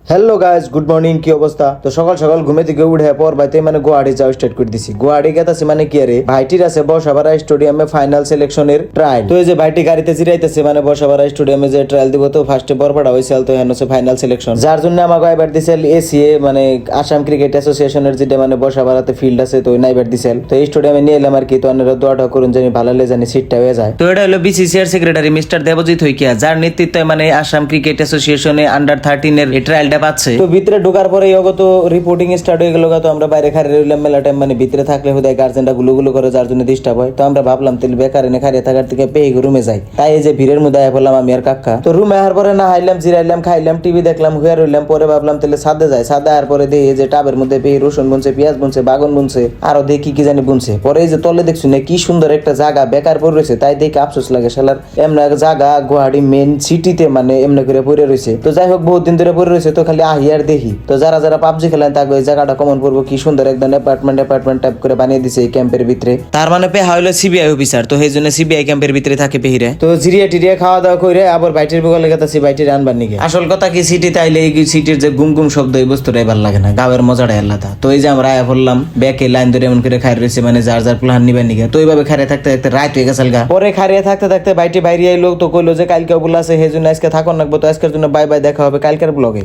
Hello guys, good morning. কি অবস্থা? তো সকাল সকাল ঘুমে থেকে উঠে পর বাইতে মানে গুয়াহাটি যাওয়া স্টার্ট করে দিছি। গুয়াহাটি গেতাছি মানে কি আরে ভাইটির আছে বর্ষাপাড়া স্টেডিয়ামে ফাইনাল সিলেকশনের ট্রায়াল। তো এই যে ভাইটি গাড়িতে জিরাইতেছে মানে বর্ষাপাড়া স্টেডিয়ামে যে ট্রায়াল দিব, তো ফার্স্টে বরপাড়া হয়েছিল, তো হ্যাঁ হচ্ছে ফাইনাল সিলেকশন, যার জন্য আমাকে এবার দিছিল এসিএ মানে আসাম ক্রিকেট অ্যাসোসিয়েশনের যেটা মানে বর্ষাপাড়াতে ফিল্ড আছে, তো নাইবার দিছিল। তো এই স্টেডিয়ামে নিয়ে এলাম আর কি। তো আপনারা দোয়াটা করুন জানি ভালো লে জানি সিটটা হয়ে যায়। তো এটা হলো বিসিসিআর সেক্রেটারি মিস্টার দেবজিৎ হইকিয়া, যার নেতৃত্বে মানে আসাম ক্রিকেট অ্যাসোসিয়েশনে আন্ডার 13 এর এই ট্রায়ালটা পাচ্ছে। তো ভিতরে ঢোকার পরে অগত রিপোর্টিং স্টার্ট হয়ে গেল। তো আমরা বাইরে খাড়ি রইলাম মেলা টাইম, মানে ভিতরে থাকলে হুদায় গার্জেনটা গুলো করে, যার জন্য ডিস্টার্ব হয়। তো আমরা ভাবলাম তাহলে বেকার এনে খাড়িয়ে থাকার থেকে পেয়ে রুমে যাই। তাই এই যে ভিড়ের মধ্যে আয়া পড়লাম আমি আর কাকা। তো রুমে আসার পরে না হাইলাম, জিরাইলাম, খাইলাম, টিভি দেখলাম, হুয়া রইলাম। পরে ভাবলাম তাহলে ছাদে যাই। ছাদে আর পরে দেখি যে টাবের মধ্যে পেয়ে রসুন বুনছে, পেঁয়াজ বুনছে, বাগন বুনছে, আরো দেখি কি জানি বুনছে। পরে এই যে তলে দেখছি না কি সুন্দর একটা জায়গা বেকার পড়ে রয়েছে, তাই দেখে আফসোস লাগে শালার এমন এক জায়গা গুয়াহাটি মেন সিটিতে মানে এমনি করে পড়ে রয়েছে। তো যাই হোক বহুত দিন ধরে পড়ে রয়েছে, তো খালি আহি আর দেখি। তো যারা যারা পাবজি খেলেন তাকে ওই জায়গাটা কমন পড়বো, কি সুন্দর একদম অ্যাপার্টমেন্ট টাইপ করে বানিয়ে দিছে এই ক্যাম্পের ভিতরে। তার মানে পেহা হইলো সিবিআই অফিসার, তো সেই জন্য সিবিআই ক্যাম্পের ভিতরে থাকে পেহিরে। তো জিরিয়া টিরিয়া খাওয়া দাওয়া করে আবার বাইটের বগলে গেছে, বাইটের আনবার নিকে। আসল কথা কি সিটিতে আইলে এই সিটির যে গুম শব্দ এই বস্তুটা এবার লাগে না, গাঁয়ের মজাটা আলাদা। তো এই যে আমরা আয়া পড়লাম ব্যাকে লাইন ধরে এমন করে খাই রয়েছে, মানে যার যার প্লান নিবার নিকে। তো এইভাবে খাইয়ে থাকতে থাকতে রাত হয়ে গেছে। পরে খাইয়ে থাকতে থাকতে বাইটে বাইরে আইলো, তো কইলো যে কালকে বলে আছে সেই জন্য আজকে থাকুন রাখবো। তো আজকের জন্য বাই বাই, দেখা হবে কালকের ব্লগে।